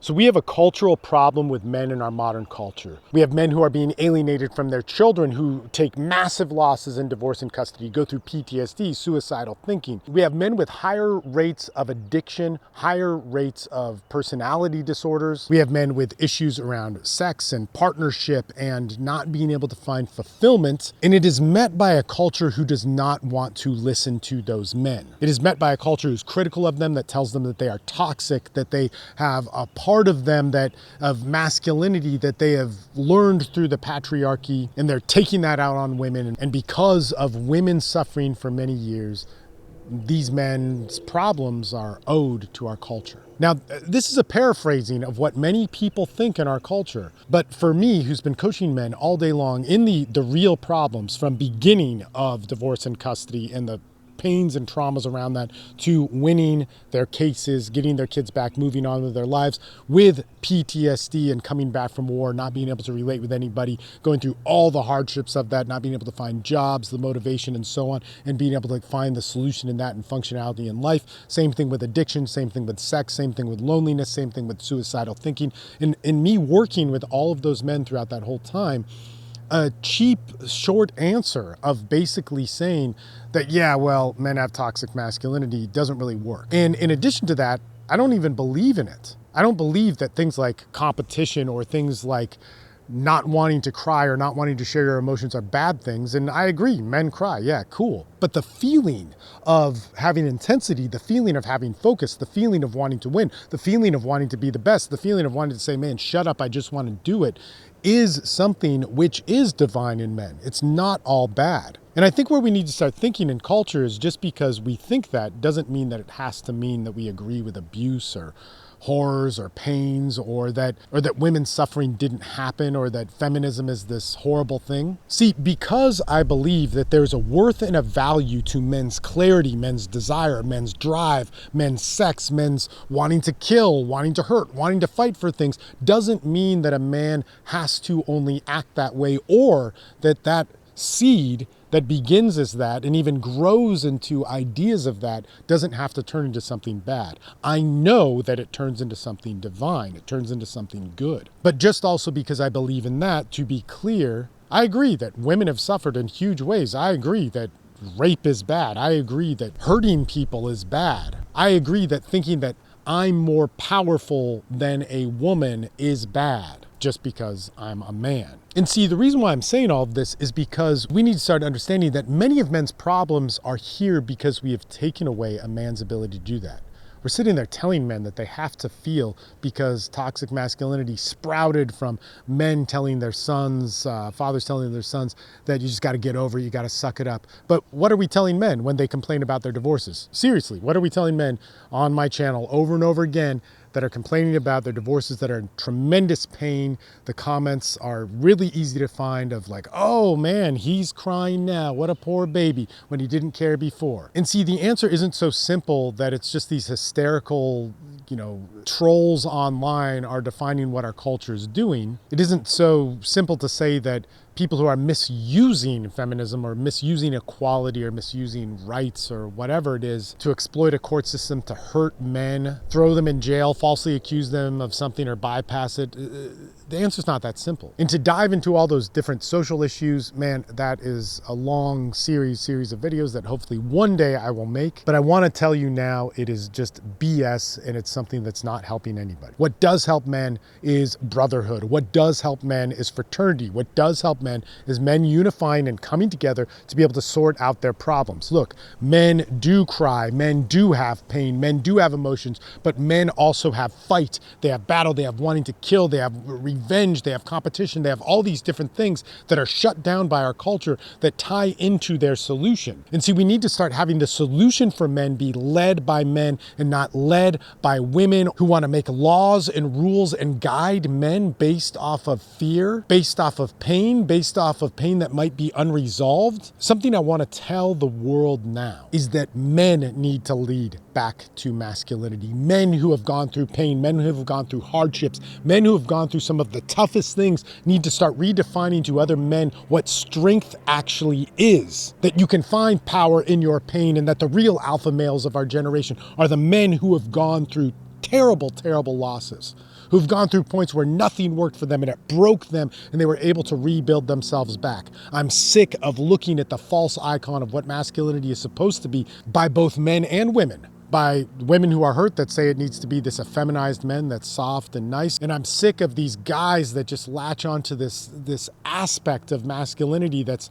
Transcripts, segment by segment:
So we have a cultural problem with men in our modern culture. We have men who are being alienated from their children, who take massive losses in divorce and custody, go through PTSD, suicidal thinking. We have men with higher rates of addiction, higher rates of personality disorders. We have men with issues around sex and partnership and not being able to find fulfillment. And it is met by a culture who does not want to listen to those men. It is met by a culture who's critical of them, that tells them that they are toxic, that they have a part of them of masculinity that they have learned through the patriarchy, and they're taking that out on women. And because of women suffering for many years, these men's problems are owed to our culture. Now, this is a paraphrasing of what many people think in our culture. But for me, who's been coaching men all day long in the real problems from beginning of divorce and custody and the pains and traumas around that, to winning their cases, getting their kids back, moving on with their lives, with PTSD and coming back from war, not being able to relate with anybody, going through all the hardships of that, not being able to find jobs, the motivation and so on, and being able to find the solution in that and functionality in life. Same thing with addiction, same thing with sex, same thing with loneliness, same thing with suicidal thinking. And me working with all of those men throughout that whole time, a cheap, short answer of basically saying that, yeah, well, men have toxic masculinity doesn't really work. And in addition to that, I don't even believe in it. I don't believe that things like competition or things like not wanting to cry or not wanting to share your emotions are bad things. And I agree, men cry, yeah, cool. But the feeling of having intensity, the feeling of having focus, the feeling of wanting to win, the feeling of wanting to be the best, the feeling of wanting to say, man, shut up, I just want to do it, is something which is divine in men. It's not all bad. And I think where we need to start thinking in culture is, just because we think that doesn't mean that it has to mean that we agree with abuse or horrors or pains, or that women's suffering didn't happen, or that feminism is this horrible thing. See, because I believe that there's a worth and a value to men's clarity, men's desire, men's drive, men's sex, men's wanting to kill, wanting to hurt, wanting to fight for things, doesn't mean that a man has to only act that way, or that seed that begins as that and even grows into ideas of that doesn't have to turn into something bad. I know that it turns into something divine. It turns into something good. But just also because I believe in that, to be clear, I agree that women have suffered in huge ways. I agree that rape is bad. I agree that hurting people is bad. I agree that thinking that I'm more powerful than a woman is bad, just because I'm a man. And see, the reason why I'm saying all of this is because we need to start understanding that many of men's problems are here because we have taken away a man's ability to do that. We're sitting there telling men that they have to feel, because toxic masculinity sprouted from men telling their sons, fathers telling their sons, that you just got to get over it, you got to suck it up. But what are we telling men when they complain about their divorces? Seriously, what are we telling men on my channel over and over again that are complaining about their divorces, that are in tremendous pain? The comments are really easy to find of like, oh man, he's crying now, what a poor baby, when he didn't care before. And see, the answer isn't so simple that it's just these hysterical, trolls online are defining what our culture is doing. It isn't so simple to say that people who are misusing feminism or misusing equality or misusing rights or whatever it is to exploit a court system to hurt men, throw them in jail, falsely accuse them of something or bypass it. The answer's not that simple. And to dive into all those different social issues, man, that is a long series of videos that hopefully one day I will make. But I want to tell you now, it is just BS, and it's something that's not helping anybody. What does help men is brotherhood. What does help men is fraternity. What does help men is men unifying and coming together to be able to sort out their problems. Look, men do cry, men do have pain, men do have emotions, but men also have fight, they have battle, they have wanting to kill, they have revenge, they have competition, they have all these different things that are shut down by our culture that tie into their solution. And see, we need to start having the solution for men be led by men and not led by women who want to make laws and rules and guide men based off of fear, based off of pain, based off of pain that might be unresolved. Something I want to tell the world now is that men need to lead back to masculinity. Men who have gone through pain, men who have gone through hardships, men who have gone through some of the toughest things need to start redefining to other men what strength actually is. That you can find power in your pain, and that the real alpha males of our generation are the men who have gone through terrible, terrible losses, who've gone through points where nothing worked for them and it broke them and they were able to rebuild themselves back. I'm sick of looking at the false icon of what masculinity is supposed to be by both men and women. By women who are hurt that say it needs to be this effeminized men that's soft and nice. And I'm sick of these guys that just latch onto this aspect of masculinity that's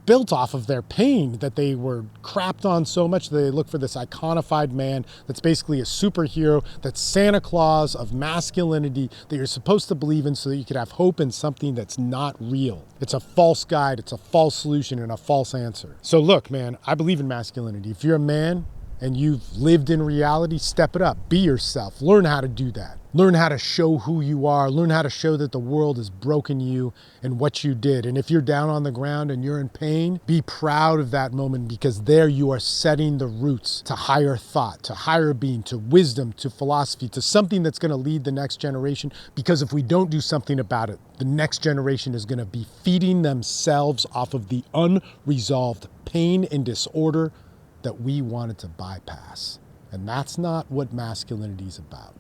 built off of their pain, that they were crapped on so much that they look for this iconified man that's basically a superhero, that's Santa Claus of masculinity that you're supposed to believe in so that you could have hope in something that's not real. It's a false guide, it's a false solution, and a false answer. So look, man, I believe in masculinity. If you're a man and you've lived in reality, step it up, be yourself, learn how to do that. Learn how to show who you are, learn how to show that the world has broken you and what you did. And if you're down on the ground and you're in pain, be proud of that moment, because there you are setting the roots to higher thought, to higher being, to wisdom, to philosophy, to something that's gonna lead the next generation. Because if we don't do something about it, the next generation is gonna be feeding themselves off of the unresolved pain and disorder that we wanted to bypass. And that's not what masculinity is about.